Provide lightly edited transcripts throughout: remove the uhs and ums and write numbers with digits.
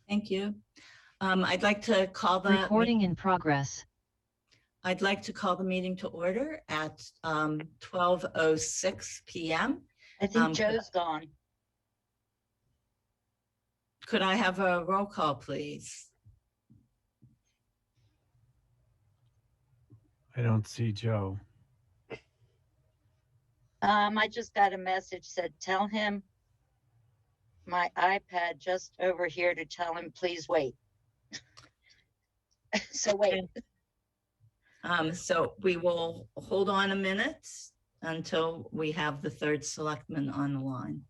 Thank you. I'd like to call the Recording in progress. I'd like to call the meeting to order at 12:06 p.m. I think Joe's gone. Could I have a roll call, please? I don't see Joe. I just got a message said, tell him my iPad just over here to tell him, please wait. So wait. So we will hold on a minute until we have the third selectman on the line.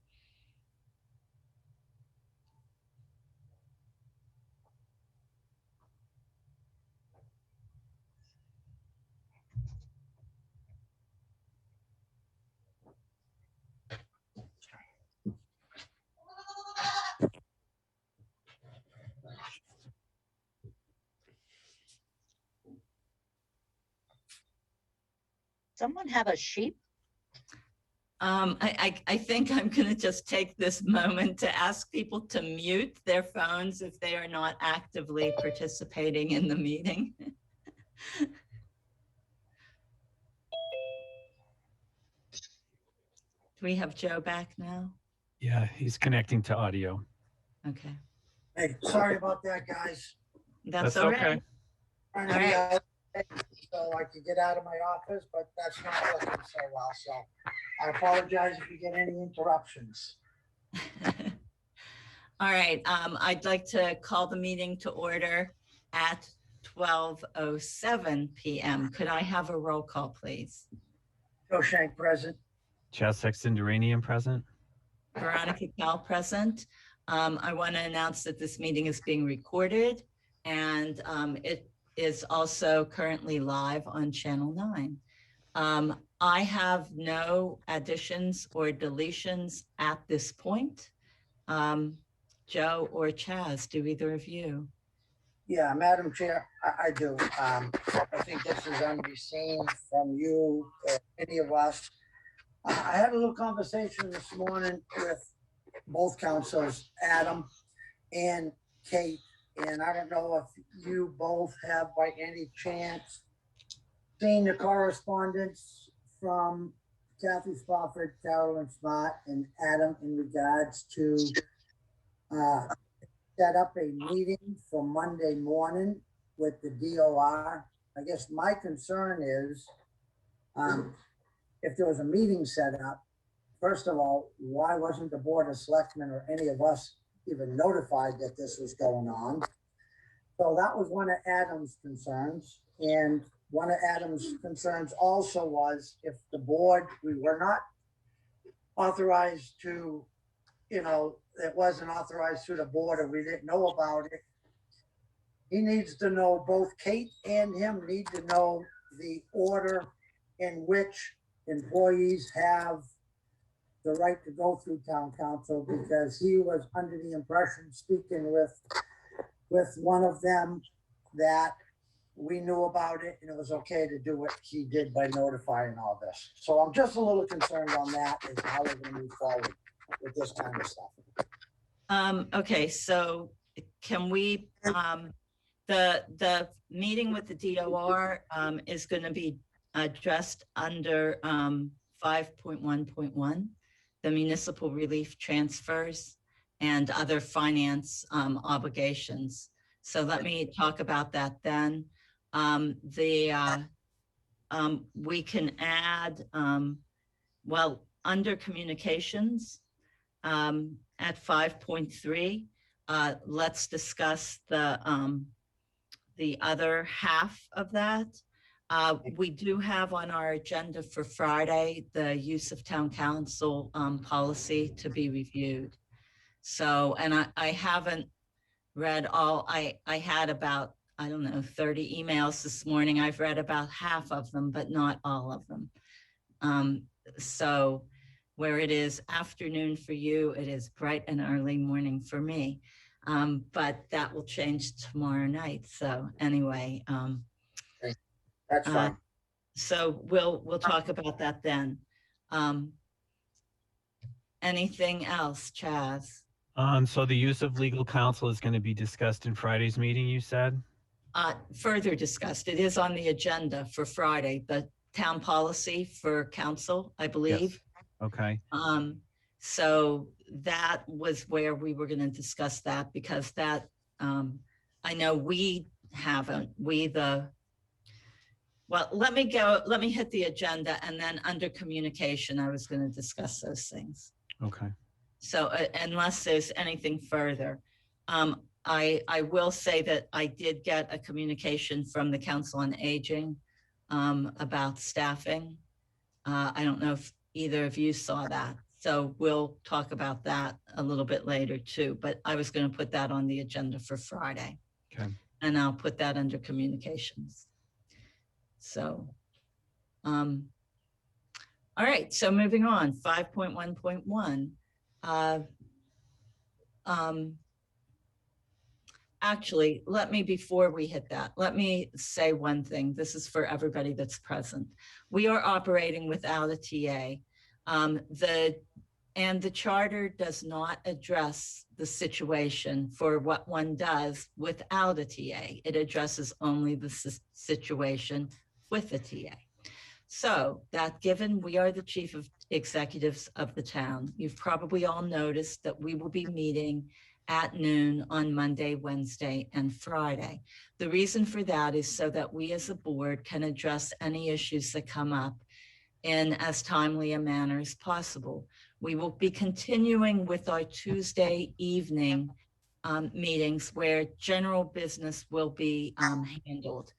Someone have a sheep? I think I'm going to just take this moment to ask people to mute their phones if they are not actively participating in the meeting. Do we have Joe back now? Yeah, he's connecting to audio. Okay. Hey, sorry about that, guys. That's all right. okay. Trying to All be right. out so I could get out of my office, but that's not working so well. So I apologize if you get any interruptions. All right, I'd like to call the meeting to order at 12:07 p.m. Could I have a roll call, please? Joe Shank present. Chaz Sexton-Duranian present. Veronica Cal present. I want to announce that this meeting is being recorded and it is also currently live on Channel 9. I have no additions or deletions at this point. Joe or Chaz, do either of you? Yeah, Madam Chair, I do. I think this is unforeseen from you or any of us. I had a little conversation this morning with both councils, Adam and Kate, and I don't know if you both have by any chance seen the correspondence from Kathy Spofford, Carolyn Smart, and Adam in regards to set up a meeting for Monday morning with the DOR. I guess my concern is if there was a meeting set up, first of all, why wasn't the Board of Selectmen or any of us even notified that this was going on? So that was one of Adam's concerns. And one of Adam's concerns also was if the board, we were not authorized to, you know, it wasn't authorized through the board or we didn't know about it. He needs to know, both Kate and him need to know the order in which employees have the right to go through town council, because he was under the impression, speaking with one of them, that we knew about it and it was okay to do what he did by notifying all this. So I'm just a little concerned on that and how we're gonna move forward with this kind of stuff. Okay, so can we, the meeting with the DOR is going to be addressed under 5.1.1, the municipal relief transfers and other finance obligations. So let me talk about that then. We can add, well, under communications at 5.3, let's discuss the other half of that. We do have on our agenda for Friday the use of town council policy to be reviewed. So, and I haven't read all, I had about, I don't know, 30 emails this morning. I've read about half of them, but not all of them. So where it is afternoon for you, it is bright and early morning for me. But that will change tomorrow night. So anyway, That's fine. so we'll talk about that then. Anything else, Chaz? So the use of legal counsel is going to be discussed in Friday's meeting, you said? Further discussed, it is on the agenda for Friday, the town policy for council, I believe. Yes. Okay. So that was where we were going to discuss that because that, I know we haven't, well, let me hit the agenda and then under communication, I was going to discuss those things. Okay. So unless there's anything further, I will say that I did get a communication from the Council on Aging about staffing. I don't know if either of you saw that. So we'll talk about that a little bit later too, but I was going to put that on the agenda for Friday. Okay. And I'll put that under communications. So, all right, so moving on, 5.1.1. Actually, before we hit that, let me say one thing. This is for everybody that's present. We are operating without a TA. The charter does not address the situation for what one does without a TA. It addresses only the situation with a TA. So that given we are the chief of executives of the town, you've probably all noticed that we will be meeting at noon on Monday, Wednesday, and Friday. The reason for that is so that we as a board can address any issues that come up in as timely a manner as possible. We will be continuing with our Tuesday evening meetings where general business will be handled.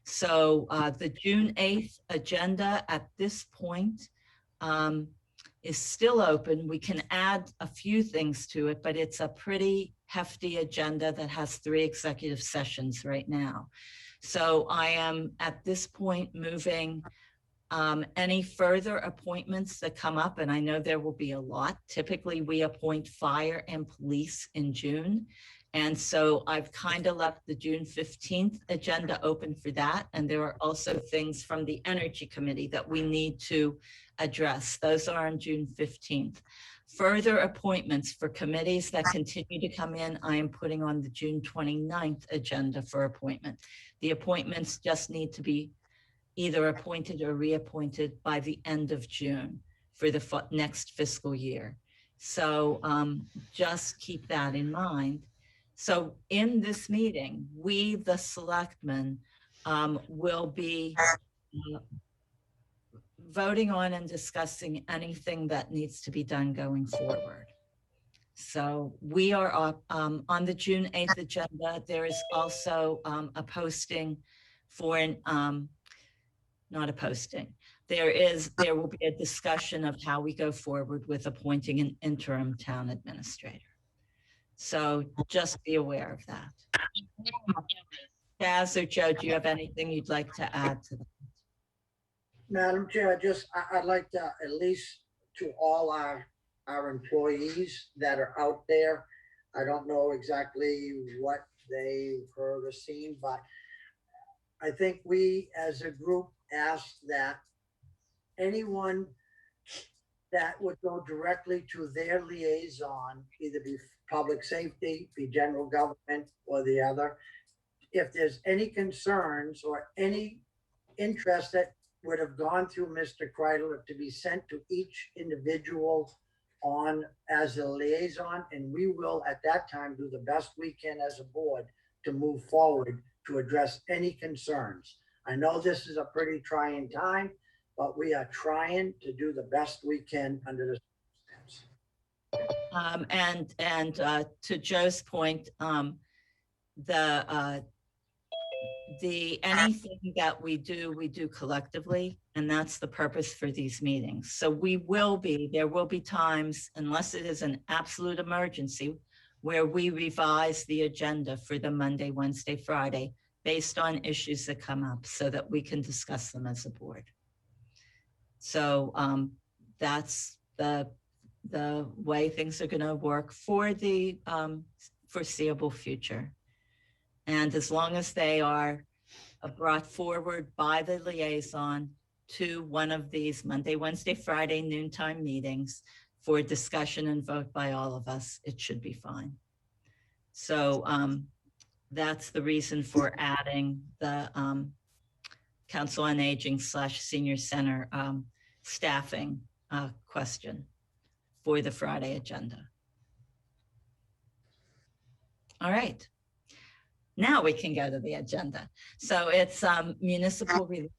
So the June 8th agenda at this point is still open. We can add a few things to it, but it's a pretty hefty agenda that has 3 executive sessions right now. So I am at this point moving any further appointments that come up, and I know there will be a lot. Typically, we appoint fire and police in June. And so I've kind of left the June 15th agenda open for that. And there are also things from the Energy Committee that we need to address. Those are on June 15th. Further appointments for committees that continue to come in, I am putting on the June 29th agenda for appointment. The appointments just need to be either appointed or reappointed by the end of June for the next fiscal year. So just keep that in mind. So in this meeting, we, the selectmen, will be voting on and discussing anything that needs to be done going forward. So we are on the June 8th agenda. There is also a posting for an, not a posting. There will be a discussion of how we go forward with appointing an interim town administrator. So just be aware of that. Chaz or Joe, do you have anything you'd like to add to that? Madam Chair, I'd like to, at least to all our employees that are out there, I don't know exactly what they've heard or seen, but I think we as a group asked that anyone that would go directly to their liaison, either be public safety, be general government, or the other, if there's any concerns or any interest that would have gone through Mr. Kreidler to be sent to each individual on as a liaison, and we will at that time do the best we can as a board to move forward to address any concerns. I know this is a pretty trying time, but we are trying to do the best we can under the circumstances. And to Joe's point, anything that we do collectively, and that's the purpose for these meetings. So there will be times, unless it is an absolute emergency, where we revise the agenda for the Monday, Wednesday, Friday, based on issues that come up so that we can discuss them as a board. So that's the way things are going to work for the foreseeable future. And as long as they are brought forward by the liaison to one of these Monday, Wednesday, Friday noontime meetings for discussion and vote by all of us, it should be fine. So that's the reason for adding the Council on Aging / Senior Center staffing question for the Friday agenda. All right. Now we can go to the agenda. So it's municipal relief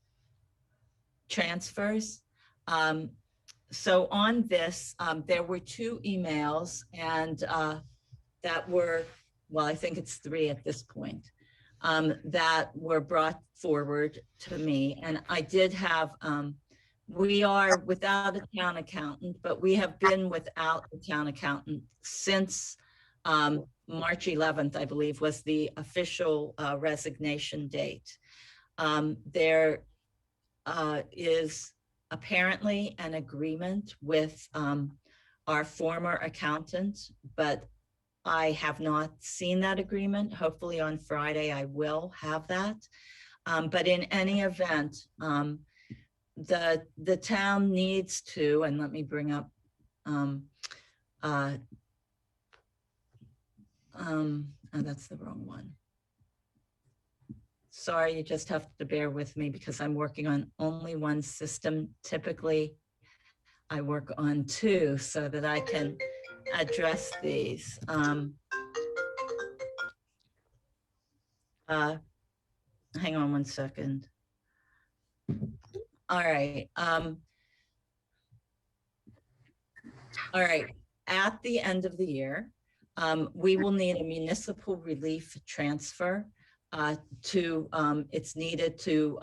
transfers. So on this, there were 2 emails and that were, well, I think it's 3 at this point, that were brought forward to me. And I did have, we are without a town accountant, but we have been without a town accountant since March 11th, I believe, was the official resignation date. There is apparently an agreement with our former accountant, but I have not seen that agreement. Hopefully on Friday I will have that. But in any event, the town needs to, and let me bring up, oh, that's the wrong one. Sorry, you just have to bear with me because I'm working on only one system. Typically, I work on 2 so that I can address these. Hang on one second. All right. All right. At the end of the year, we will need a municipal relief transfer it's needed to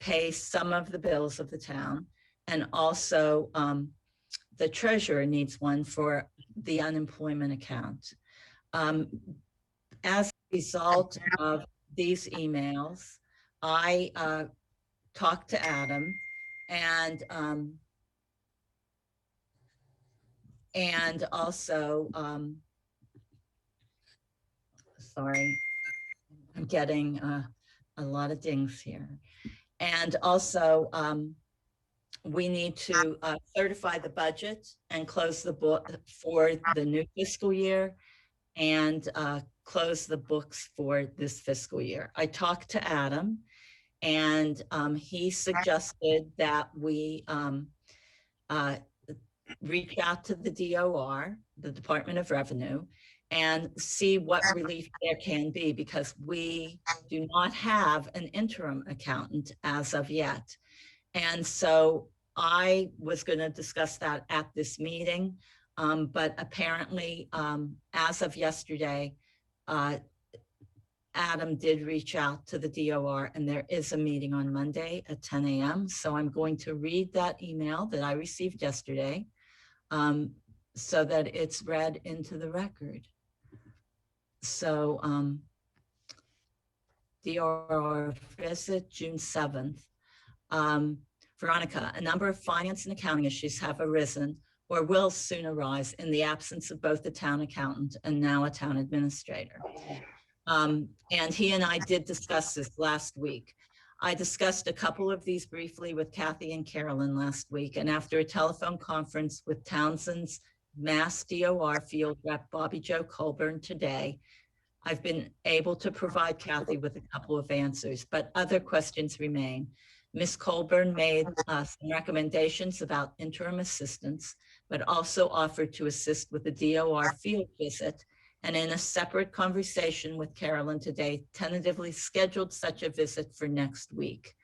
pay some of the bills of the town. And also the treasurer needs one for the unemployment account. As a result of these emails, I talked to Adam and also, sorry, I'm getting a lot of dings here. And also, we need to certify the budget and close the book for the new fiscal year and close the books for this fiscal year. I talked to Adam and he suggested that we reach out to the DOR, the Department of Revenue, and see what relief there can be, because we do not have an interim accountant as of yet. And so I was going to discuss that at this meeting, but apparently as of yesterday, Adam did reach out to the DOR and there is a meeting on Monday at 10 a.m. So I'm going to read that email that I received yesterday so that it's read into the record. So DOR visit June 7th. Veronica, a number of finance and accounting issues have arisen or will soon arise in the absence of both the town accountant and now a town administrator. And he and I did discuss this last week. I discussed a couple of these briefly with Kathy and Carolyn last week, and after a telephone conference with Townsend's Mass DOR field rep Bobby Joe Colburn today, I've been able to provide Kathy with a couple of answers, but other questions remain. Ms. Colburn made some recommendations about interim assistance, but also offered to assist with the DOR field visit, and in a separate conversation with Carolyn today, tentatively scheduled such a visit for next week.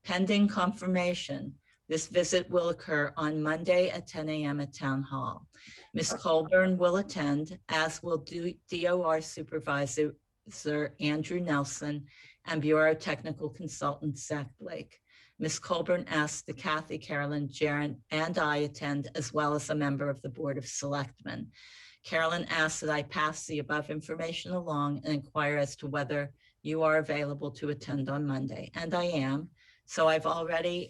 Pending confirmation, this visit will occur on Monday at 10 a.m. at Town Hall. Ms. Colburn will attend, as will DOR Supervisor Andrew Nelson and Bureau Technical Consultant Zach Blake. Ms. Colburn asked that Kathy, Carolyn, Jaren, and I attend, as well as a member of the Board of Selectmen. Carolyn asked that I pass the above information along and inquire as to whether you are available to attend on Monday, and I am. So I've already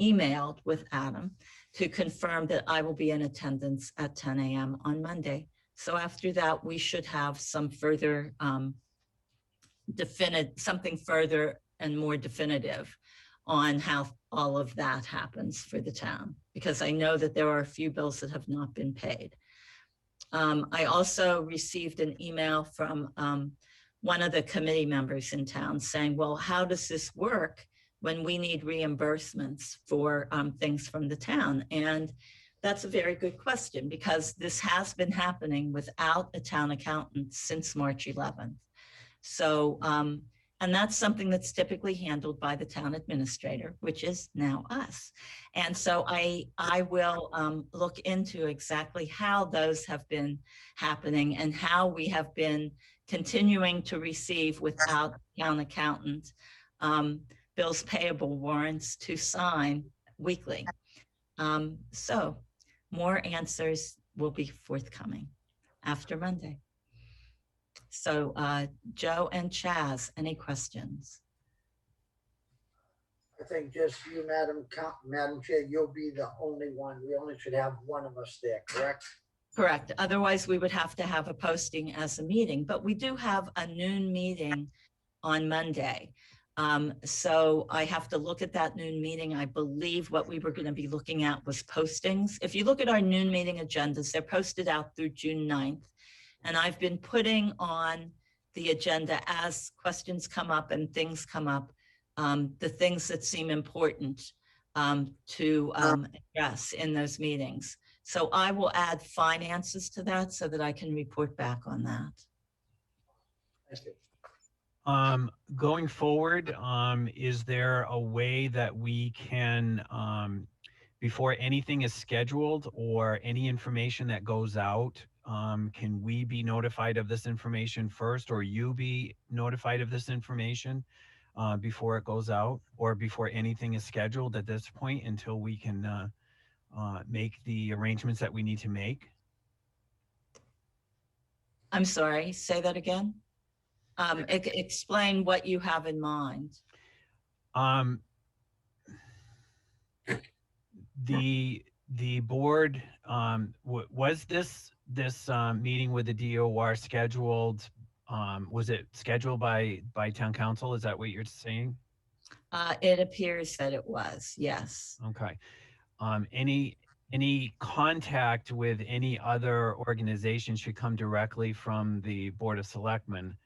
emailed with Adam to confirm that I will be in attendance at 10 a.m. on Monday. So after that, we should have some further something further and more definitive. on how all of that happens for the town, because I know that there are a few bills that have not been paid. I also received an email from one of the committee members in town saying, well, how does this work when we need reimbursements for things from the town? And that's a very good question, because this has been happening without a town accountant since March 11th. So, and that's something that's typically handled by the town administrator, which is now us. And so I will look into exactly how those have been happening and how we have been continuing to receive without town accountant bills payable warrants to sign weekly. So more answers will be forthcoming after Monday. So Joe and Chaz, any questions? I think just you, Madam Chair, you'll be the only one. We only should have one of us there, correct? Correct. Otherwise, we would have to have a posting as a meeting, but we do have a noon meeting on Monday. So I have to look at that noon meeting. I believe what we were going to be looking at was postings. If you look at our noon meeting agendas, they're posted out through June 9th. And I've been putting on the agenda as questions come up and things come up, the things that seem important to address in those meetings. So I will add finances to that so that I can report back on that. Thank you. Going forward, is there a way that we can, before anything is scheduled or any information that goes out, can we be notified of this information first, or you be notified of this information before it goes out, or before anything is scheduled at this point, until we can make the arrangements that we need to make? I'm sorry, say that again. Explain what you have in mind. The board, was this meeting with the DOR scheduled? Was it scheduled by town council? Is that what you're saying? It appears that it was, yes. Okay. Any contact with any other organization should come directly from the Board of Selectmen,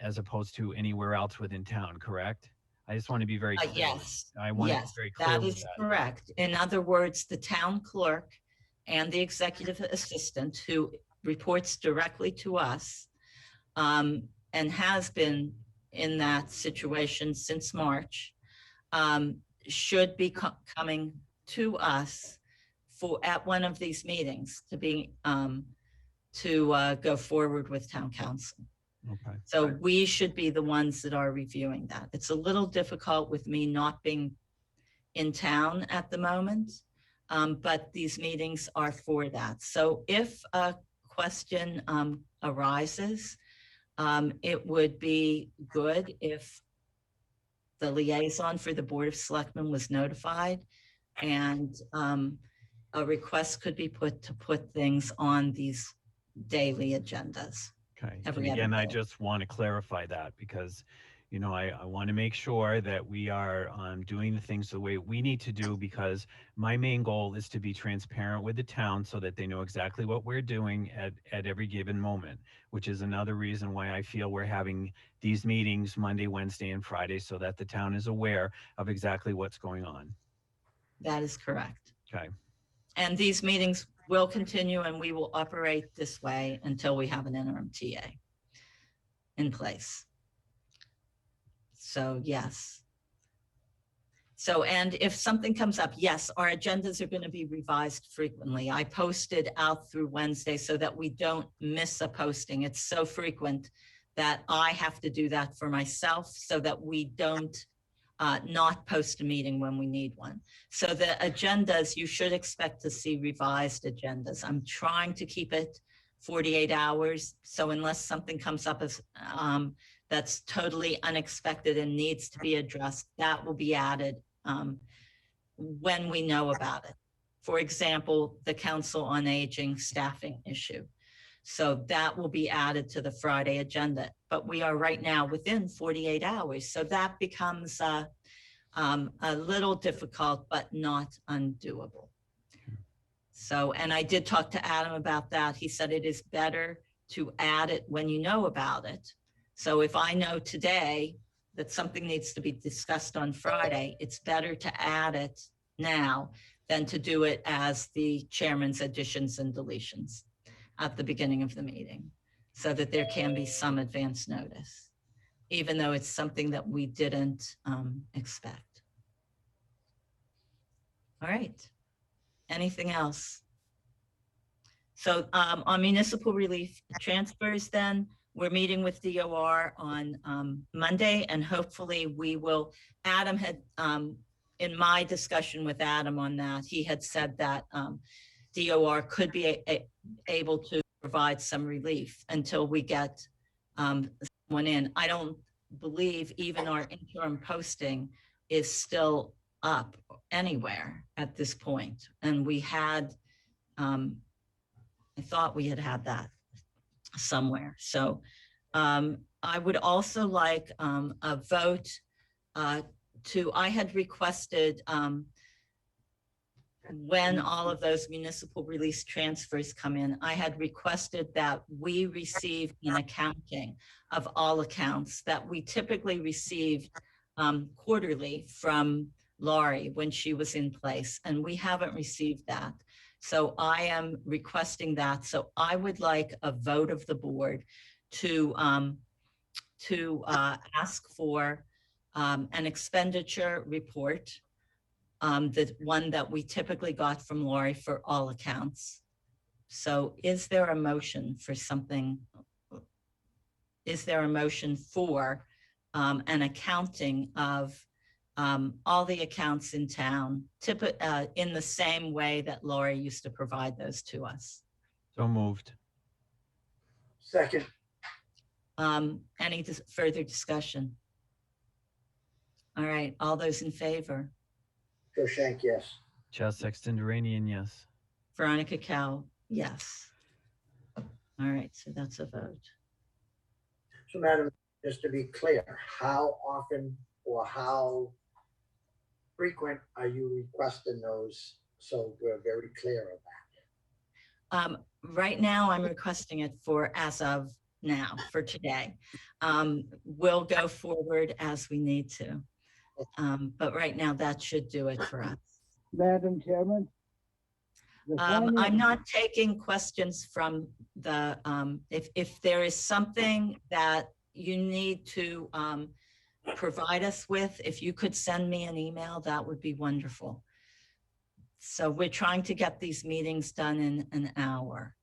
as opposed to anywhere else within town, correct? I just want to be very clear. Yes. I want to be Yes, very clear that with is that. correct. In other words, the town clerk and the executive assistant, who reports directly to us, and has been in that situation since March, should be coming to us at one of these meetings to go forward with town council. Okay. So we should be the ones that are reviewing that. It's a little difficult with me not being in town at the moment, but these meetings are for that. So if a question arises, it would be good if the liaison for the Board of Selectmen was notified, and a request could be put to put things on these daily agendas. Okay. And Every other again, I day. just want to clarify that, because, you know, I want to make sure that we are doing the things the way we need to do, because my main goal is to be transparent with the town so that they know exactly what we're doing at every given moment, which is another reason why I feel we're having these meetings Monday, Wednesday, and Friday, so that the town is aware of exactly what's going on. That is correct. Okay. And these meetings will continue, and we will operate this way until we have an interim TA in place. So yes. So, and if something comes up, yes, our agendas are going to be revised frequently. I posted out through Wednesday so that we don't miss a posting. It's so frequent that I have to do that for myself so that we don't not post a meeting when we need one. So the agendas, you should expect to see revised agendas. I'm trying to keep it 48 hours. So unless something comes up as that's totally unexpected and needs to be addressed, that will be added when we know about it. For example, the Council on Aging staffing issue. So that will be added to the Friday agenda, but we are right now within 48 hours. So that becomes a little difficult, but not undoable. So, and I did talk to Adam about that. He said it is better to add it when you know about it. So if I know today that something needs to be discussed on Friday, it's better to add it now than to do it as the chairman's additions and deletions at the beginning of the meeting, so that there can be some advance notice, even though it's something that we didn't expect. All right. Anything else? So on municipal relief transfers, then we're meeting with DOR on Monday, and hopefully we will, Adam had, in my discussion with Adam on that, he had said that DOR could be able to provide some relief until we get someone in. I don't believe even our interim posting is still up anywhere at this point. And we had, I thought we had that somewhere. So I would also like a vote I had requested when all of those municipal release transfers come in, I had requested that we receive an accounting of all accounts that we typically received quarterly from Laurie when she was in place, and we haven't received that. So I am requesting that. So I would like a vote of the board to ask for an expenditure report, the one that we typically got from Laurie for all accounts. So is there a motion for something? Is there a motion for an accounting of all the accounts in town, in the same way that Laurie used to provide those to us? So moved. Second. Any further discussion? All right, all those in favor? Joe Shank, yes. Chad Sexton Duranian, yes. Veronica Cal, yes. All right, so that's a vote. So Madam, just to be clear, how often or how frequent are you requesting those? So we're very clear of that. Right now, I'm requesting it for as of now, for today. We'll go forward as we need to. But right now, that should do it for us. Madam Chairman? I'm not taking questions from the, if there is something that you need to provide us with, if you could send me an email, that would be wonderful. So we're trying to get these meetings done in an hour.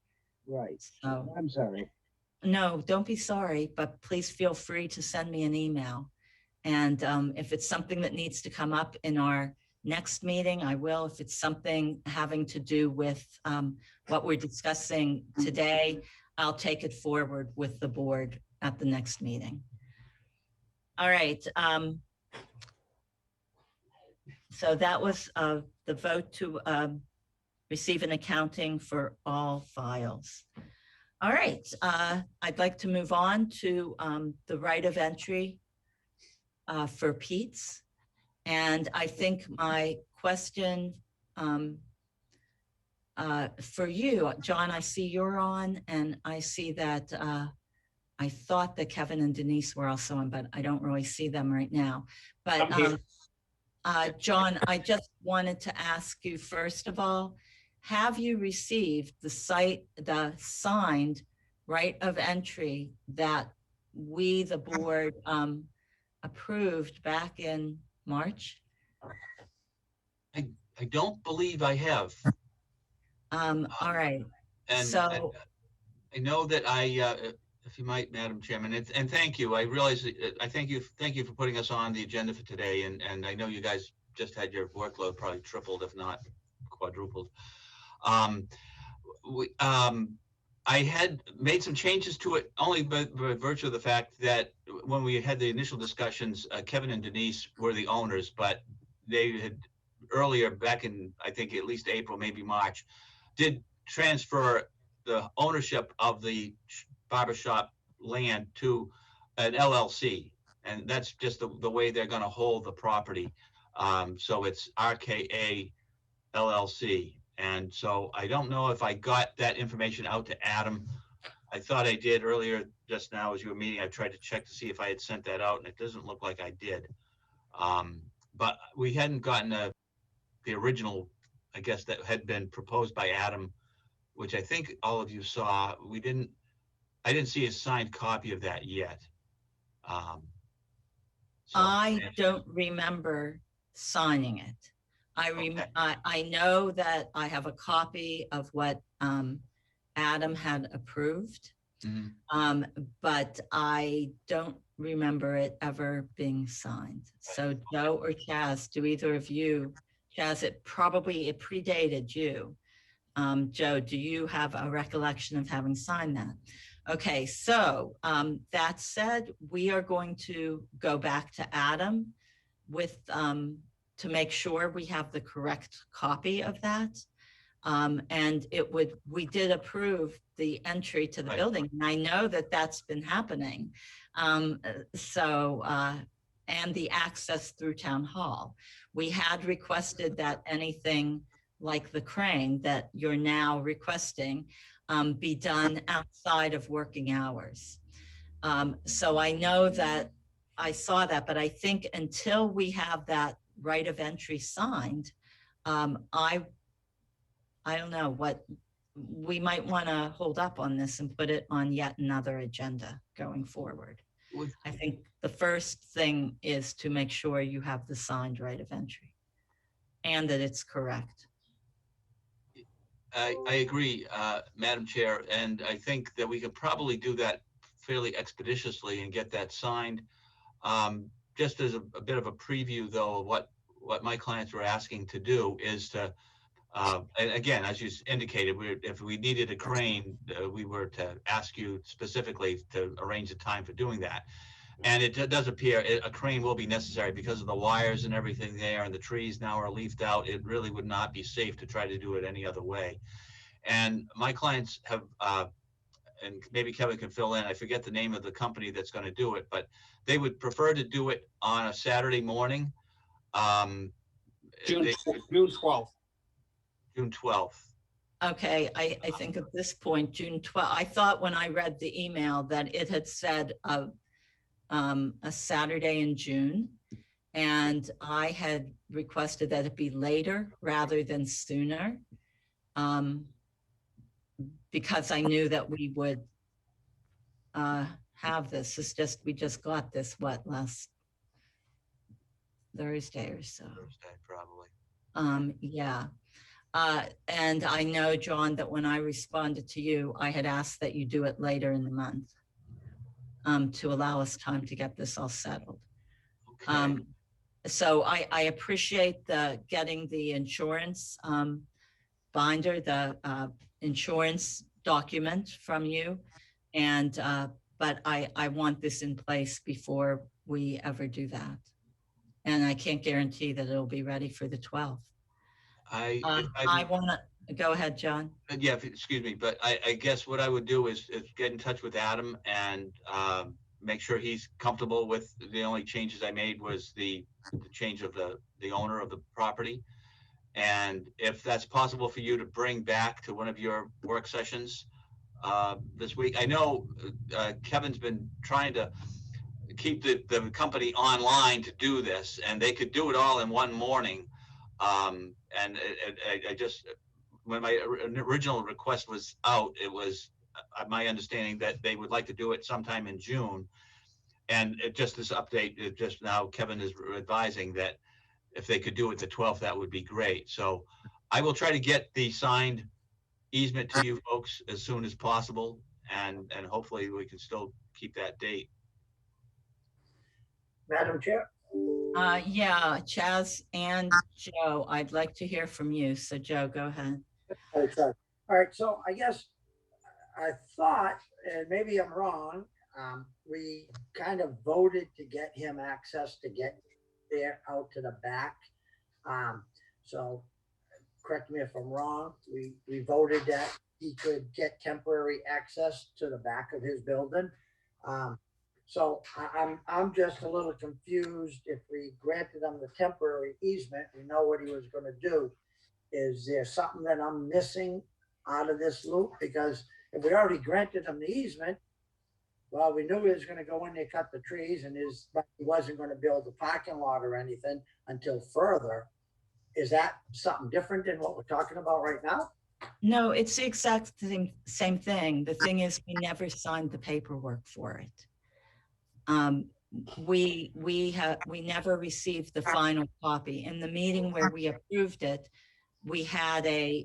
Right. So I'm sorry. no, don't be sorry, but please feel free to send me an email. And if it's something that needs to come up in our next meeting, I will. If it's something having to do with what we're discussing today, I'll take it forward with the board at the next meeting. All right. So that was the vote to receive an accounting for all files. All right. I'd like to move on to the right of entry for Pete's. And I think my question for you, John, I see you're on, and I see that I thought that Kevin and Denise were also on, but I don't really see them right now. But John, I just wanted to ask you, first of all, have you received the signed right of entry that we, the board, approved back in March? I don't believe I have. All right. And So- I know that if you might, Madam Chairman, and thank you. I realize, I thank you for putting us on the agenda for today. And I know you guys just had your workload probably tripled, if not quadrupled. I had made some changes to it only by virtue of the fact that when we had the initial discussions, Kevin and Denise were the owners, but they had earlier back in, I think at least April, maybe March, did transfer the ownership of the barbershop land to an LLC. And that's just the way they're going to hold the property. So it's RKA LLC. And so I don't know if I got that information out to Adam. I thought I did earlier just now as you were meeting. I tried to check to see if I had sent that out, and it doesn't look like I did. But we hadn't gotten the original, I guess, that had been proposed by Adam, which I think all of you saw. I didn't see a signed copy of that yet. So, I don't remember signing it. Okay. I know that I have a copy of what Adam had approved, Mhm. but I don't remember it ever being signed. So Joe or Chaz, do either of you, Chaz, it predated you. Joe, do you have a recollection of having signed that? Okay, so that said, we are going to go back to Adam with to make sure we have the correct copy of that. And we did approve the entry to the Right. building. And I know that that's been happening. And the access through town hall. We had requested that anything like the crane that you're now requesting be done outside of working hours. So I know that I saw that, but I think until we have that right of entry signed, I don't know what, we might want to hold up on this and put it on yet another agenda going forward. Would- I think the first thing is to make sure you have the signed right of entry and that it's correct. I agree, Madam Chair, and I think that we could probably do that fairly expeditiously and get that signed. Just as a bit of a preview, though, of what my clients were asking to do is to, and again, as you indicated, if we needed a crane, we were to ask you specifically to arrange a time for doing that. And it does appear a crane will be necessary because of the wires and everything there, and the trees now are leafed out. It really would not be safe to try to do it any other way. And my clients have, and maybe Kevin can fill in, I forget the name of the company that's going to do it, but they would prefer to do it on a Saturday morning. June They- 12th. June 12th. Okay, I think at this point, June 12th, I thought when I read the email that it had said a Saturday in June. And I had requested that it be later rather than sooner. Because I knew that we would have this. We just got this, last Thursday or so. Thursday, probably. Yeah. And I know, John, that when I responded to you, I had asked that you do it later in the month to allow us time to get this all settled. Okay. So I appreciate getting the insurance binder, the insurance document from you. And, but I want this in place before we ever do that. And I can't guarantee that it'll be ready for the 12th. I want to, go ahead, John. Yeah, excuse me, but I guess what I would do is get in touch with Adam and make sure he's comfortable with the only changes I made was the change of the owner of the property. And if that's possible for you to bring back to one of your work sessions this week. I know Kevin's been trying to keep the company online to do this, and they could do it all in one morning. And I just, when my original request was out, it was my understanding that they would like to do it sometime in June. And just this update, just now Kevin is advising that if they could do it the 12th, that would be great. So I will try to get the signed easement to you folks as soon as possible. And hopefully we can still keep that date. Madam Chair? Yeah, Chaz and Joe, I'd like to hear from you. So Joe, go ahead. Okay. All right, so I guess I thought, and maybe I'm wrong, we kind of voted to get him access to get there out to the back. So correct me if I'm wrong, we voted that he could get temporary access to the back of his building. So I'm just a little confused. If we granted him the temporary easement, we know what he was gonna do. Is there something that I'm missing out of this loop? Because if we already granted him the easement, well, we knew he was gonna go in there, cut the trees but he wasn't gonna build a parking lot or anything until further. Is that something different than what we're talking about right now? No, it's the exact same thing. The thing is, we never signed the paperwork for it. We never received the final copy. In the meeting where we approved it, we had a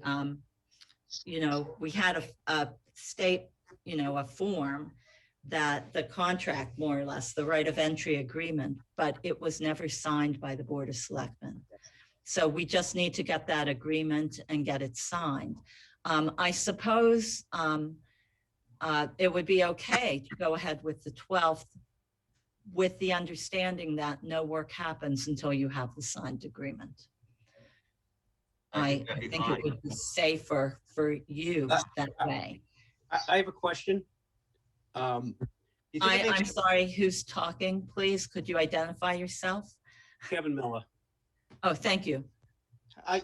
state, a form that the contract, more or less, the right of entry agreement, but it was never signed by the Board of Selectmen. So we just need to get that agreement and get it signed. I suppose it would be okay to go ahead with the 12th with the understanding that no work happens until you have the signed agreement. I that'd be think fine. it would be safer for you that way. I have a question. You think it makes I'm sorry, who's talking, please? Could you identify yourself? Kevin Miller. Oh, thank you. I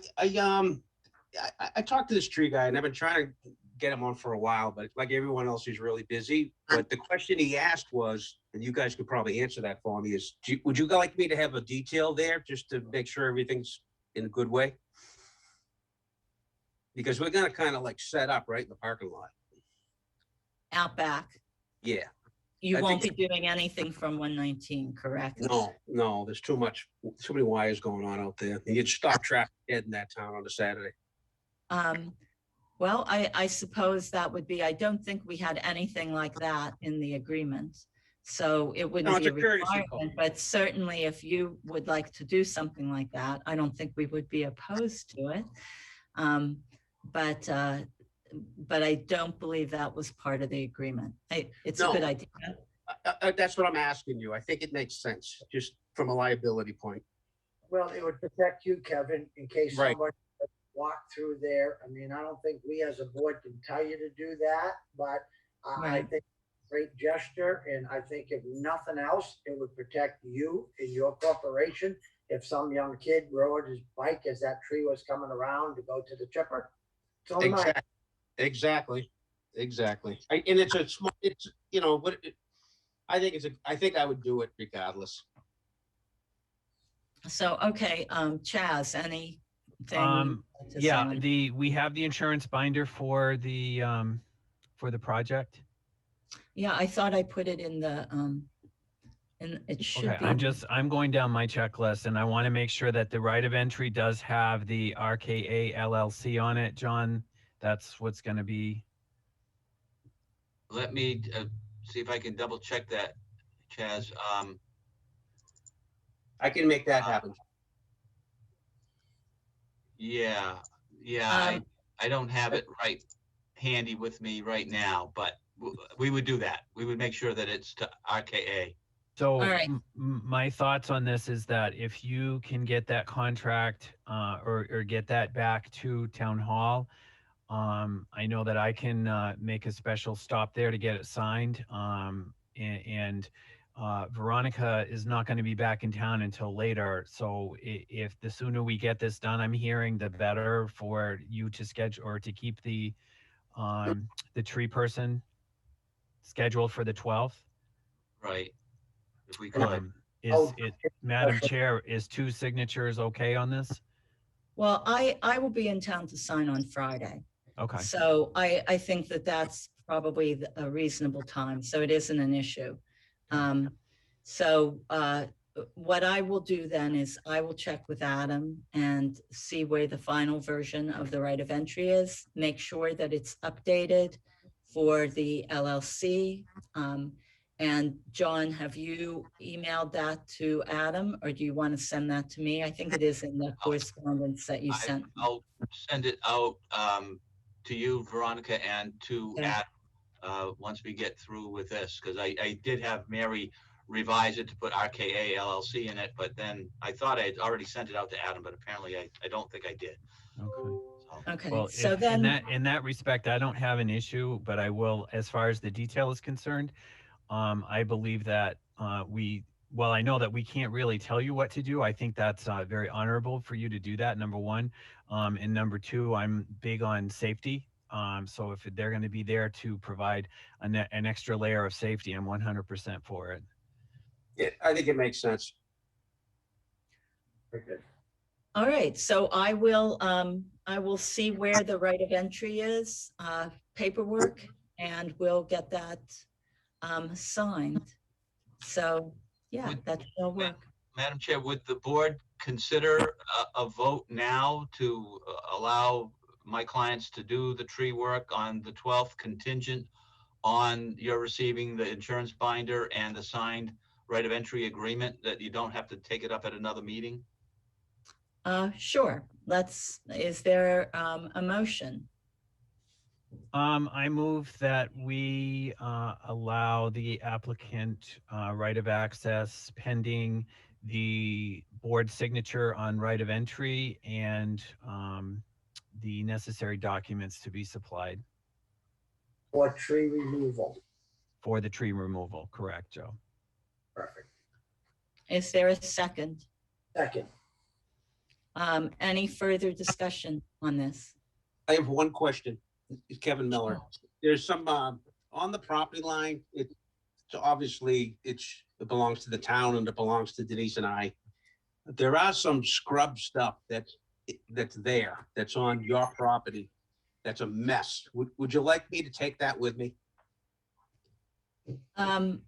talked to this tree guy and I've been trying to get him on for a while, but like everyone else, he's really busy. But the question he asked was, and you guys could probably answer that for me, is would you like me to have a detail there just to make sure everything's in a good way? Because we're gonna kind of like set up right in the parking lot. Out back. Yeah. You I won't be think- doing anything from 119, correct? No, there's too many wires going on out there. You'd stop traffic dead in that town on a Saturday. Well, I suppose that would be, I don't think we had anything like that in the agreement. So it wouldn't No, be a it's a courtesy call. requirement, but certainly if you would like to do something like that, I don't think we would be opposed to it. But I don't believe that was part of the agreement. It's a No. good idea. That's what I'm asking you. I think it makes sense, just from a liability point. Well, it would protect you, Kevin, in case Right. somebody walked through there. I mean, I don't think we as a board can tell you to do that, but I Right. think it's a great gesture. And I think if nothing else, it would protect you and your corporation. If some young kid rode his bike as that tree was coming around to go to the chipper. It's only my Exactly. And it's a small, I think I would do it regardless. So, okay, Chaz, anything? to Yeah, sign? we have the insurance binder for the project. Yeah, I thought I put it in the, and it should Okay, be. I'm going down my checklist and I want to make sure that the right of entry does have the RKA LLC on it, John. That's what's going to be. Let me see if I can double check that, Chaz. I can make that happen. Yeah, I don't have it right handy with me right now, but we would do that. We would make sure that it's to RKA. So All right. my thoughts on this is that if you can get that contract or get that back to town hall, I know that I can make a special stop there to get it signed. And Veronica is not going to be back in town until later. So if the sooner we get this done, I'm hearing, the better for you to schedule or to keep the tree person scheduled for the 12th. Right. If we could. Madam Chair, is 2 signatures okay on this? Well, I will be in town to sign on Friday. Okay. So I think that that's probably a reasonable time. So it isn't an issue. So what I will do then is I will check with Adam and see where the final version of the right of entry is, make sure that it's updated for the LLC. And John, have you emailed that to Adam or do you want to send that to me? I think it is in the correspondence that you sent. I'll send it out to you, Veronica, and to Okay. Adam once we get through with this, because I did have Mary revise it to put RKA LLC in it, but then I thought I had already sent it out to Adam, but apparently I don't think I did. Okay. So, Okay, Well, so in that respect, I don't have an issue, but I will, as far as the detail is concerned, I believe that well, I know that we can't really tell you what to do. I think that's very honorable for you to do that, number one. And number two, I'm big on safety. So if they're going to be there to provide an extra layer of safety, I'm 100% for it. Yeah, I think it makes sense. Okay. All right, so I will see where the right of entry is, paperwork, and we'll get that signed. So, yeah, Would- that will work. Madam Chair, would the board consider a vote now to allow my clients to do the tree work on the 12th contingent on your receiving the insurance binder and the signed right of entry agreement, that you don't have to take it up at another meeting? Sure, is there a motion? I move that we allow the applicant right of access pending the board signature on right of entry and the necessary documents to be supplied For tree removal. for the tree removal. Correct, Joe? Perfect. Is there a second? Second. Any further discussion on this? I have one question. It's Kevin Miller. There's some, on the property line, so obviously it belongs to the town and it belongs to Denise and I. There are some scrub stuff that's there, that's on your property. That's a mess. Would you like me to take that with me? I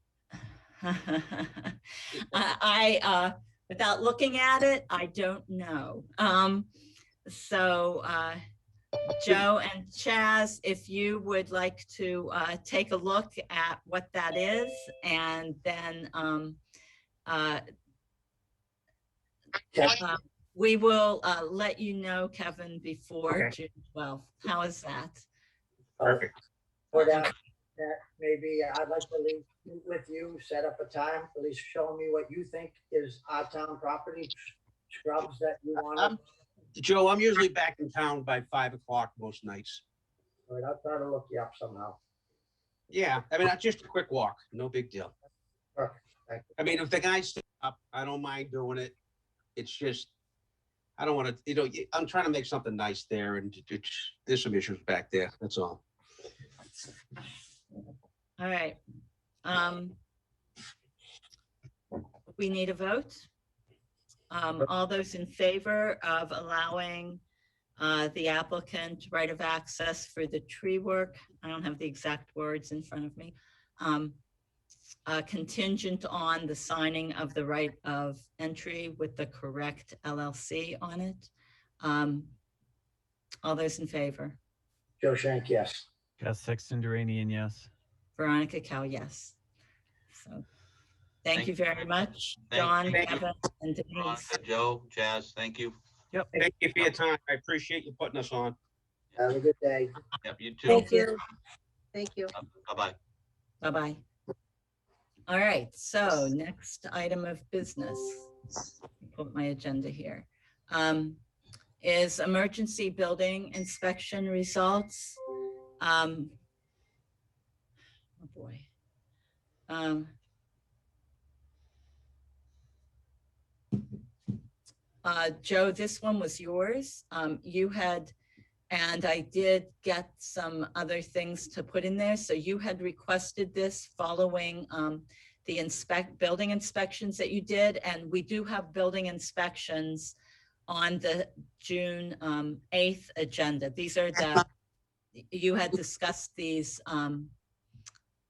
without looking at it, I don't know. So Joe and Chaz, if you would like to take a look at what that is, and then we will let you know, Kevin, before Okay. June 12th. How is that? Perfect. For that maybe I'd like to meet with you, set up a time, at least show me what you think is our town property, scrubs that you want. Joe, I'm usually back in town by 5 o'clock most nights. All right, I'll try to look you up somehow. Yeah, I mean, just a quick walk, no big deal. Perfect. Thank you. I mean, if the guy's up, I don't mind doing it. It's just, I don't want to, I'm trying to make something nice there, and there's some issues back there, that's all. All right. We need a vote. All those in favor of allowing the applicant right of access for the tree work, I don't have the exact words in front of me, contingent on the signing of the right of entry with the correct LLC on it. All those in favor? Joe Shank, yes. Yes, Sexton Duranian, yes. Veronica Cal, yes. So, thank you very much, Thank John, you. Kevin, and Denise. Veronica, Joe, Jazz, thank you. Thank you for your time. I appreciate you putting us on. Have a good day. Yep, you too. Thank you. Thank you. Bye-bye. Bye-bye. All right, so next item of business, put my agenda here, is emergency building inspection results. Oh boy. Joe, this one was yours. You had, and I did get some other things to put in there. So you had requested this following the building inspections that you did. And we do have building inspections on the June 8th agenda. These are you had discussed these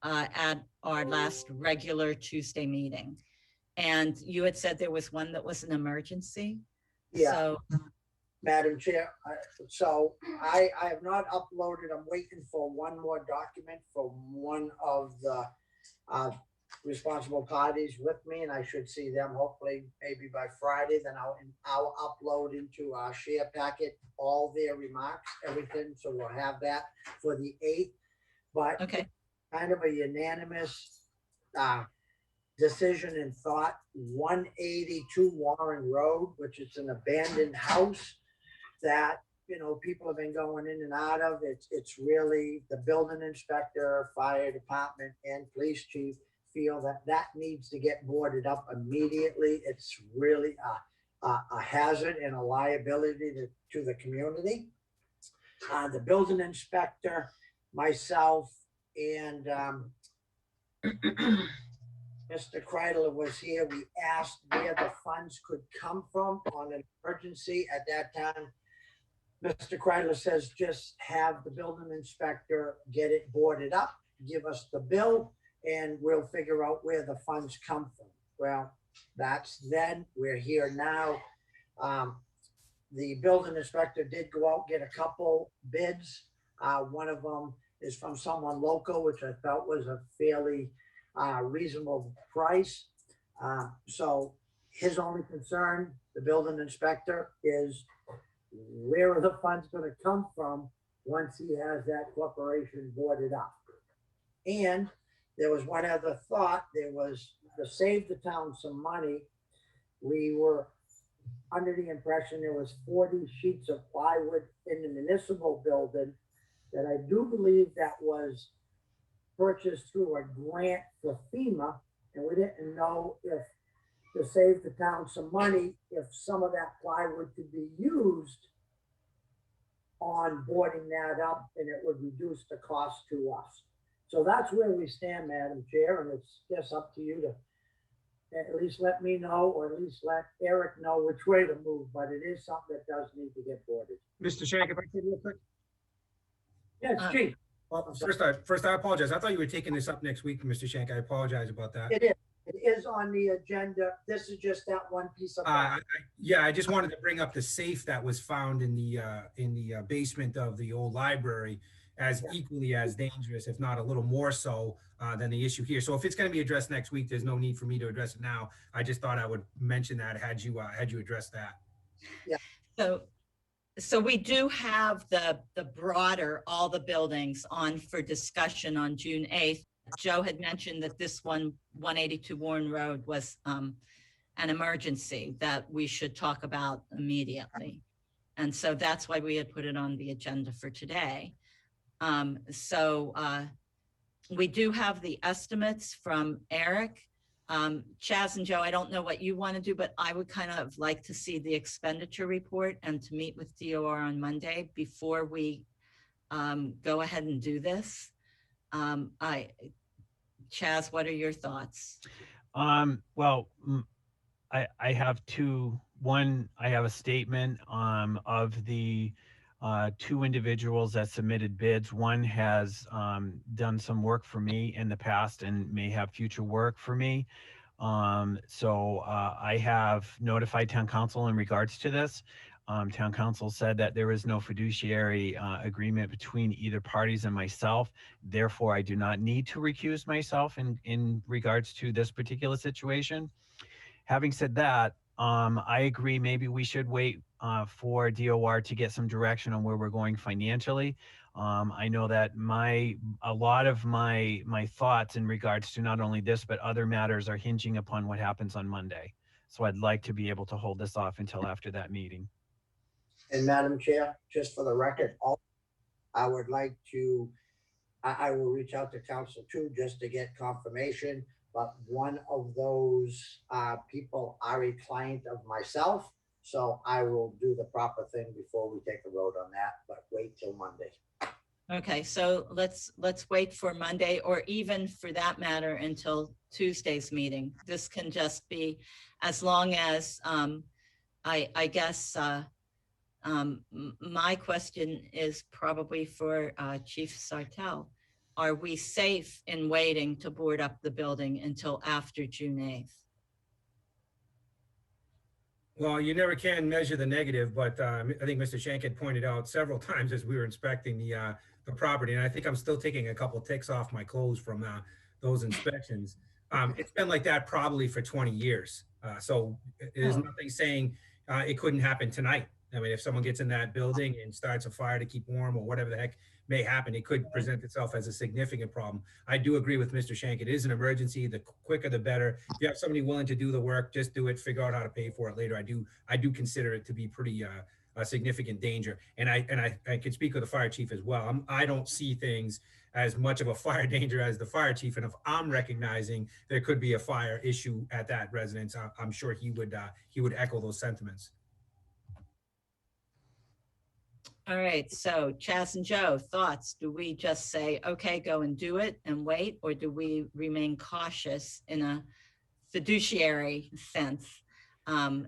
at our last regular Tuesday meeting. And you had said there was one that was an emergency. Yeah. So, Madam Chair, so I have not uploaded, I'm waiting for one more document from one of the responsible parties with me, and I should see them hopefully maybe by Friday. Then I'll upload into our share packet all their remarks, everything, so we'll have that for the 8th. But okay. kind of a unanimous decision and thought, 182 Warren Road, which is an abandoned house that, people have been going in and out of. It's really the building inspector, fire department, and police chief feel that that needs to get boarded up immediately. It's really a hazard and a liability to the community. The building inspector, myself, and Mr. Kreidler was here. We asked where the funds could come from on an emergency at that time. Mr. Kreidler says, just have the building inspector get it boarded up, give us the bill, and we'll figure out where the funds come from. Well, that's then, we're here now. The building inspector did go out, get a couple bids. One of them is from someone local, which I felt was a fairly reasonable price. So his only concern, the building inspector, is where are the funds going to come from once he has that corporation boarded up? And there was one other thought. There was, to save the town some money, we were under the impression there was 40 sheets of plywood in the municipal building that I do believe that was purchased through a grant for FEMA, and we didn't know if, to save the town some money, if some of that plywood could be used on boarding that up, and it would reduce the cost to us. So that's where we stand, Madam Chair, and it's just up to you to at least let me know, or at least let Eric know which way to move, but it is something that does need to get boarded. Mr. Shank, if I could real quick. Yes, Chief. Well, first I apologize. I thought you were taking this up next week, Mr. Shank. I apologize about that. It is. It is on the agenda. This is just that one piece of. Yeah, I just wanted to bring up the safe that was found in the basement of the old library as equally as dangerous, if not a little more so, than the issue here. So if it's going to be addressed next week, there's no need for me to address it now. I just thought I would mention that had you addressed that. Yeah. So we do have the broader, all the buildings on for discussion on June 8th. Joe had mentioned that this 182 Warren Road was an emergency that we should talk about immediately. And so that's why we had put it on the agenda for today. We do have the estimates from Eric. Chaz and Joe, I don't know what you want to do, but I would kind of like to see the expenditure report and to meet with DOR on Monday before we go ahead and do this. Chaz, what are your thoughts? Well, I have two. One, I have a statement of the two individuals that submitted bids. One has done some work for me in the past and may have future work for me. So I have notified town council in regards to this. Town council said that there is no fiduciary agreement between either parties and myself. Therefore, I do not need to recuse myself in regards to this particular situation. Having said that, I agree maybe we should wait for DOR to get some direction on where we're going financially. I know that a lot of my thoughts in regards to not only this, but other matters are hinging upon what happens on Monday. So I'd like to be able to hold this off until after that meeting. And Madam Chair, just for the record, I would like to, I will reach out to council too, just to get confirmation. But one of those people are a client of myself. So I will do the proper thing before we take a vote on that, but wait till Monday. Okay, so let's wait for Monday, or even for that matter until Tuesday's meeting. This can just be, as long as I guess my question is probably for Chief Sartell. Are we safe in waiting to board up the building until after June 8th? Well, you never can measure the negative, but I think Mr. Shank had pointed out several times as we were inspecting the property, and I think I'm still taking a couple ticks off my clothes from those inspections. It's been like that probably for 20 years. So there's nothing saying it couldn't happen tonight. I mean, if someone gets in that building and starts a fire to keep warm or whatever the heck may happen, it could present itself as a significant problem. I do agree with Mr. Shank. It is an emergency. The quicker, the better. If you have somebody willing to do the work, just do it, figure out how to pay for it later. I do consider it to be pretty a significant danger. And I can speak with the fire chief as well. I don't see things as much of a fire danger as the fire chief. And if I'm recognizing there could be a fire issue at that residence, I'm sure he would echo those sentiments. All right, so Chaz and Joe, thoughts? Do we just say, okay, go and do it and wait, or do we remain cautious in a fiduciary sense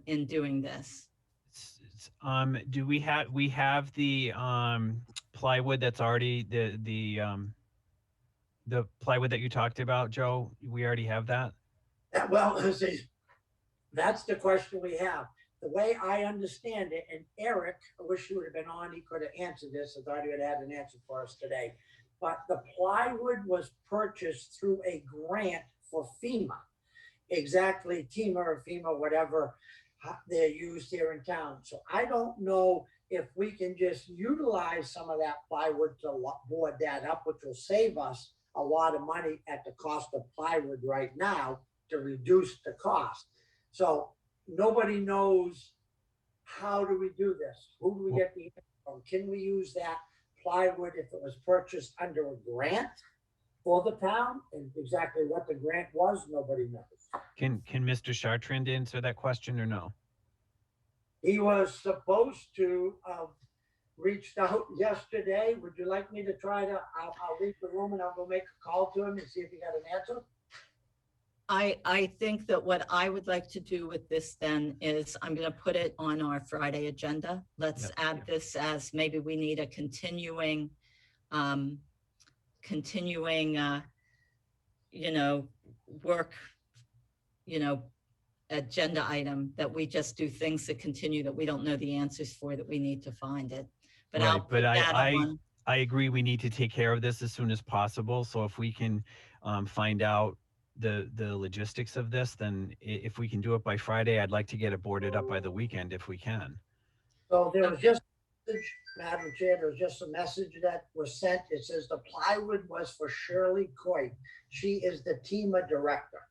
in doing this? Do we have the plywood that's already the plywood that you talked about, Joe? We already have that? Well, see, that's the question we have. The way I understand it, and Eric, I wish he would have been on, he could have answered this. I thought he would have had an answer for us today. But the plywood was purchased through a grant for FEMA. Exactly, TEMA or FEMA, whatever they're used here in town. So I don't know if we can just utilize some of that plywood to board that up, which will save us a lot of money at the cost of plywood right now to reduce the cost. So nobody knows, how do we do this? Who do we get the info from? Can we use that plywood if it was purchased under a grant for the town? And exactly what the grant was, nobody knows. Can Mr. Chartrand answer that question or no? He was supposed to reached out yesterday. Would you like me to try to, I'll leave the room and I'll go make a call to him and see if he got an answer? I think that what I would like to do with this then is I'm going to put it on our Friday agenda. Let's Yep. add this as maybe we need a continuing, work, agenda item that we just do things that continue that we don't know the answers for, that we need to find it. But I'll Right, put but that on. I agree, we need to take care of this as soon as possible. So if we can find out the logistics of this, then if we can do it by Friday, I'd like to get it boarded up by the weekend if we can. So there was just, Madam Chair, there was just a message that was sent. It says the plywood was for Shirley Coit. She is the TEMA director.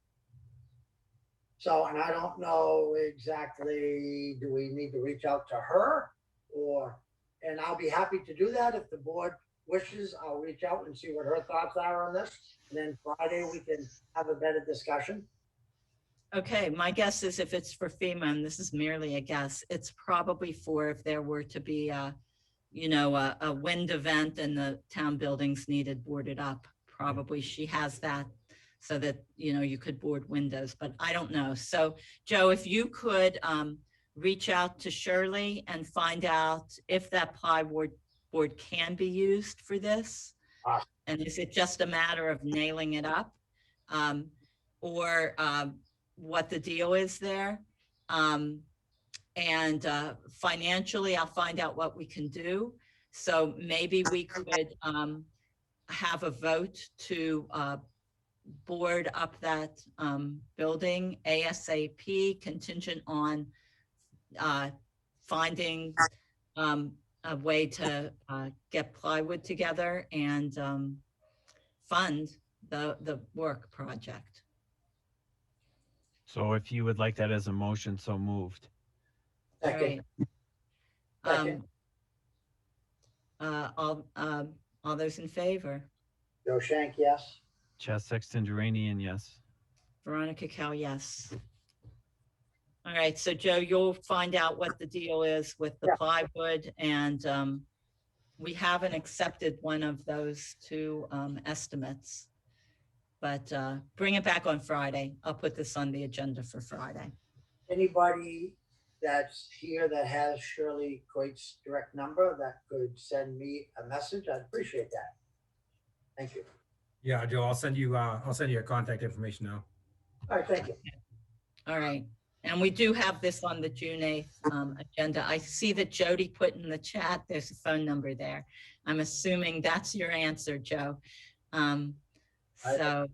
So, and I don't know exactly, do we need to reach out to her or, and I'll be happy to do that. If the board wishes, I'll reach out and see what her thoughts are on this. And then Friday we can have a better discussion. Okay, my guess is if it's for FEMA, and this is merely a guess, it's probably for if there were to be a wind event and the town buildings needed boarded up. Probably she has that so that, you could board windows, but I don't know. So Joe, if you could reach out to Shirley and find out if that plywood board can be used for this. And is it just a matter of nailing it up? Or what the deal is there? And financially, I'll find out what we can do. So maybe we could have a vote to board up that building ASAP, contingent on finding a way to get plywood together and fund the work project. So if you would like that as a motion, so moved. All Second. right. Second. All those in favor? Joe Shank, yes. Chaz Sexton Duranian, yes. Veronica Cal, yes. All right, so Joe, you'll find out what the deal is with the Yeah. plywood, and we haven't accepted one of those two estimates. But bring it back on Friday. I'll put this on the agenda for Friday. Anybody that's here that has Shirley Coit's direct number that could send me a message, I'd appreciate that. Thank you. Yeah, Joe, I'll send you your contact information now. All right, thank you. All right, and we do have this on the June 8th agenda. I see that Jody put in the chat, there's a phone number there. I'm assuming that's your answer, Joe. So,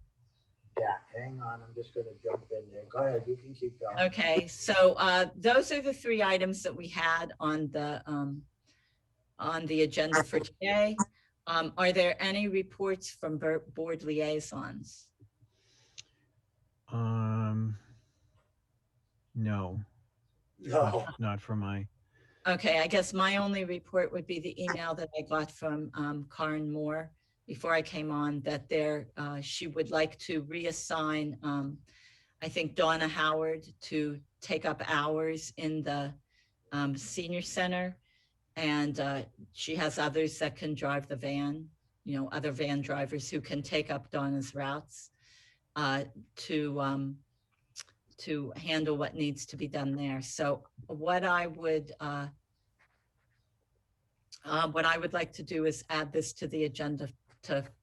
Yeah, hang on, I'm just gonna jump in there. Go ahead, you can keep going. okay, so those are the three items that we had on the agenda for today. Are there any reports from board liaisons? No, No, not for my, Okay, I guess my only report would be the email that I got from Karen Moore before I came on, that she would like to reassign, I think Donna Howard to take up hours in the senior center. And she has others that can drive the van, other van drivers who can take up Donna's routes to handle what needs to be done there. So what I would like to do is add this to the agenda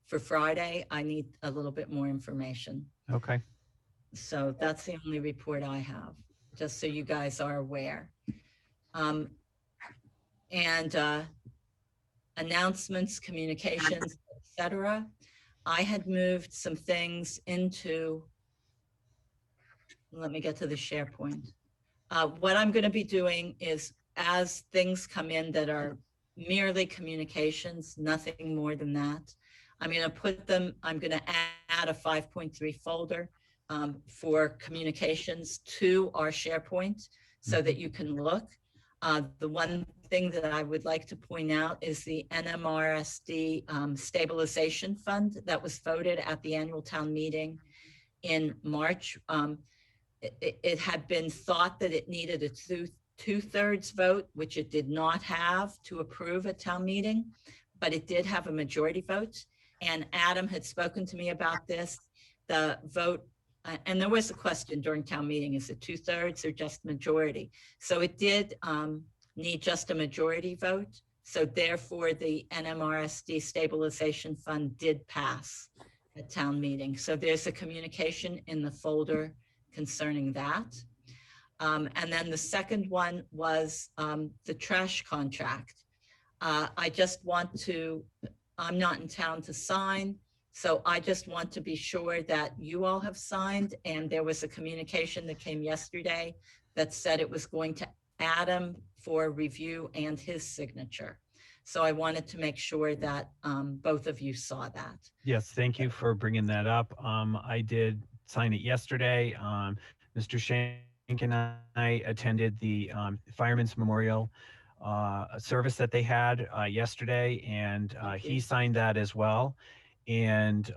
for Friday. I need a little bit more information. Okay. So that's the only report I have, just so you guys are aware. And announcements, communications, etc. I had moved some things into, let me get to the SharePoint. What I'm going to be doing is, as things come in that are merely communications, nothing more than that, I'm going to add a 5.3 folder for communications to our SharePoint so that you can look. The one thing that I would like to point out is the NMRSD stabilization fund that was voted at the annual town meeting in March. It had been thought that it needed a two-thirds vote, which it did not have to approve at town meeting, but it did have a majority vote. And Adam had spoken to me about this. The vote, and there was a question during town meeting, is it 2/3 or just majority? So it did need just a majority vote. So therefore the NMRSD stabilization fund did pass at town meeting. So there's a communication in the folder concerning that. And then the second one was the trash contract. I just want to, I'm not in town to sign, so I just want to be sure that you all have signed. And there was a communication that came yesterday that said it was going to Adam for review and his signature. So I wanted to make sure that both of you saw that. Yes, thank you for bringing that up. I did sign it yesterday. Mr. Shank and I attended the Fireman's Memorial service that they had yesterday, and he signed that as well. And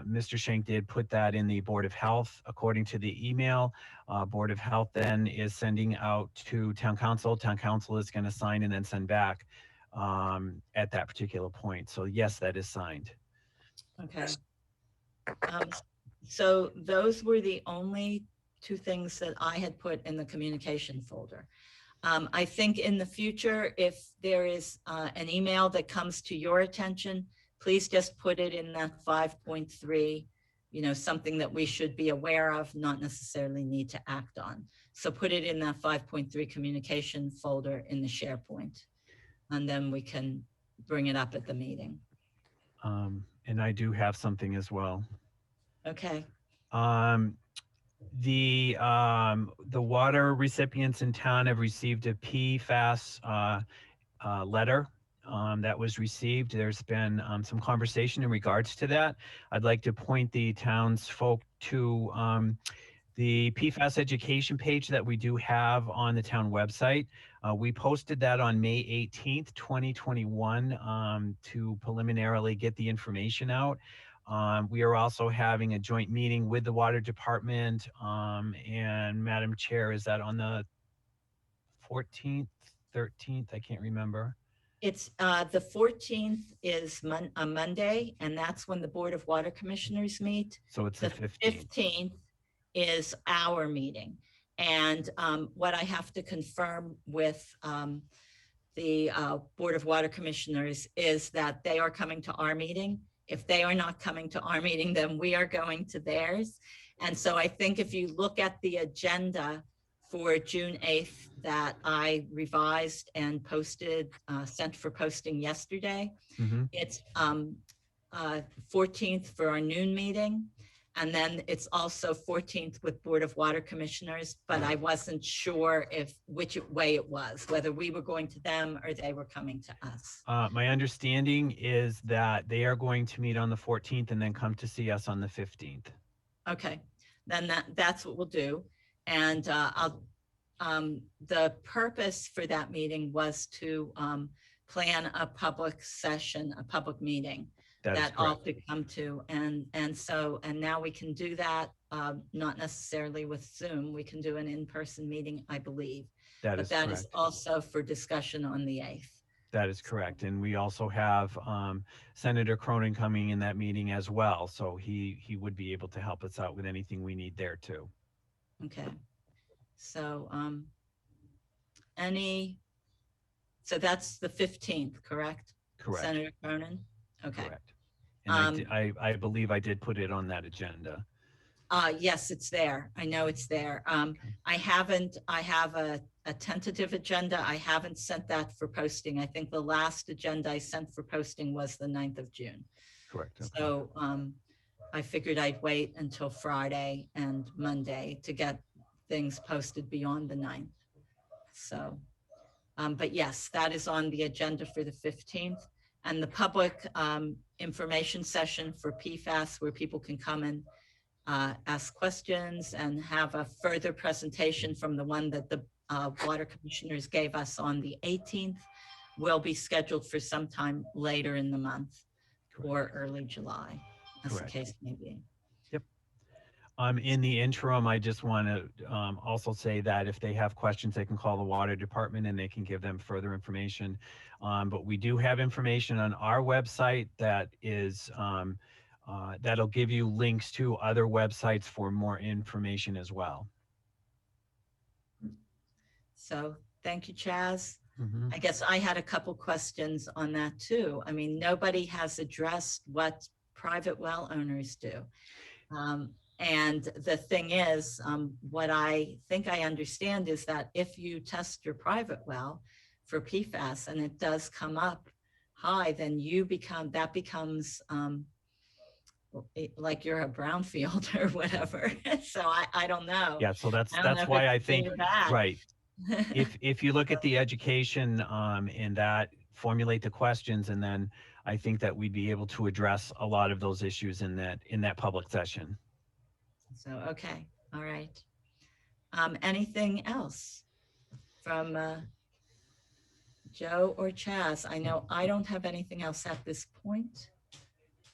Mr. Shank did put that in the Board of Health, according to the email. Board of Health then is sending out to Town Council. Town Council is going to sign and then send back at that particular point. So yes, that is signed. Okay. So those were the only two things that I had put in the communication folder. I think in the future, if there is an email that comes to your attention, please just put it in that 5.3, something that we should be aware of, not necessarily need to act on. So put it in that 5.3 communication folder in the SharePoint, and then we can bring it up at the meeting. And I do have something as well. Okay. The water recipients in town have received a PFAS letter that was received. There's been some conversation in regards to that. I'd like to point the townsfolk to the PFAS education page that we do have on the town website. We posted that on May 18th, 2021 to preliminarily get the information out. We are also having a joint meeting with the water department, and Madam Chair, is that on the 14th, 13th? I can't remember. It's the 14th is a Monday, and that's when the Board of Water Commissioners meet. So it's the 15th. 15th is our meeting. And what I have to confirm with the Board of Water Commissioners is that they are coming to our meeting. If they are not coming to our meeting, then we are going to theirs. And so I think if you look at the agenda for June 8th that I revised and posted, sent for posting yesterday, it's 14th for our noon meeting. And then it's also 14th with Board of Water Commissioners, but I wasn't sure which way it was, whether we were going to them or they were coming to us. My understanding is that they are going to meet on the 14th and then come to see us on the 15th. Okay, then that's what we'll do. And the purpose for that meeting was to plan a public session, a public meeting That is that all correct. could come to. And now we can do that, not necessarily with Zoom. We can do an in-person meeting, I believe. That But is that is correct. also for discussion on the 8th. That is correct. And we also have Senator Cronin coming in that meeting as well. So he would be able to help us out with anything we need there too. Okay. So, so that's the 15th, correct? Correct. Senator Cronin? Okay. Correct. And I believe I did put it on that agenda. Yes, it's there. I know it's there. I have a tentative agenda. I haven't sent that for posting. I think the last agenda I sent for posting was the 9th of June. Correct. Okay. So I figured I'd wait until Friday and Monday to get things posted beyond the 9th. So, but yes, that is on the agenda for the 15th. And the public information session for PFAS, where people can come and ask questions and have a further presentation from the one that the water commissioners gave us on the 18th, will be scheduled for sometime later in the month or early July, as the Correct. case may be. Yep. In the interim, I just want to also say that if they have questions, they can call the water department and they can give them further information. But we do have information on our website that is that'll give you links to other websites for more information as well. So thank you, Chaz. Mhm. I guess I had a couple questions on that too. I mean, nobody has addressed what private well owners do. And the thing is, what I think I understand is that if you test your private well for PFAS and it does come up high, then that becomes like you're a brownfield or whatever. So I don't know. Yeah, so that's I don't know if why I it's think, good or bad. right. If you look at the education in that, formulate the questions, and then I think that we'd be able to address a lot of those issues in that public session. So, okay, all right. Anything else from Joe or Chaz? I know I don't have anything else at this point.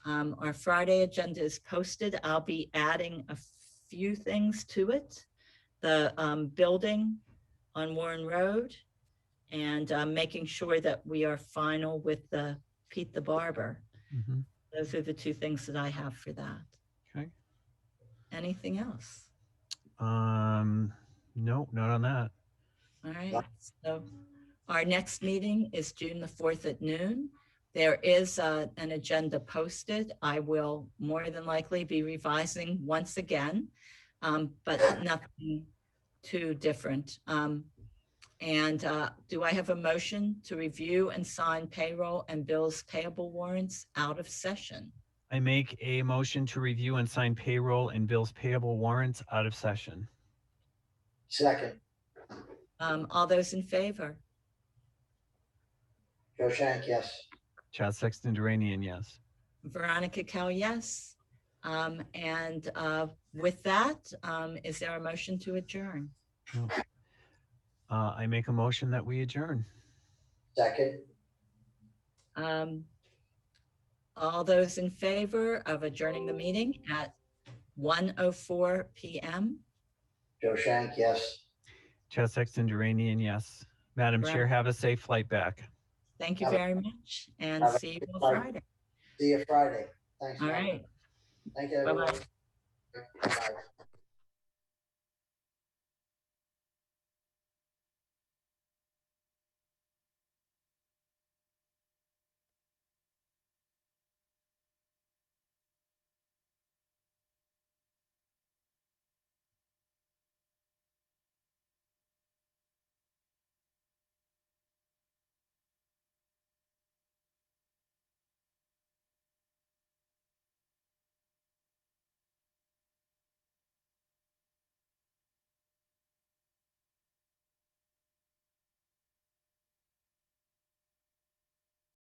Our Friday agenda is posted. I'll be adding a few things to it. The building on Warren Road, and making sure that we are final with the Pete the Barber. Mhm. Those are the two things that I have for that. Okay. Anything else? No, not on that. All right, so our next meeting is June the 4th at noon. There is an agenda posted. I will more than likely be revising once again, but nothing too different. And do I have a motion to review and sign payroll and bills payable warrants out of session? I make a motion to review and sign payroll and bills payable warrants out of session. Second, All those in favor? Joe Shank, yes. Chad Sexton Duranian, yes. Veronica Kell, yes. And with that, is there a motion to adjourn? I make a motion that we adjourn. Second, All those in favor of adjourning the meeting at 1:04 p.m.? Joe Shank, yes. Chad Sexton Duranian, yes. Madam Right. Chair, have a safe flight back. Thank you very much, and Have a see you good on night. Friday. See you Friday. Thanks. All man. right, Thank you, everyone. bye-bye. Bye.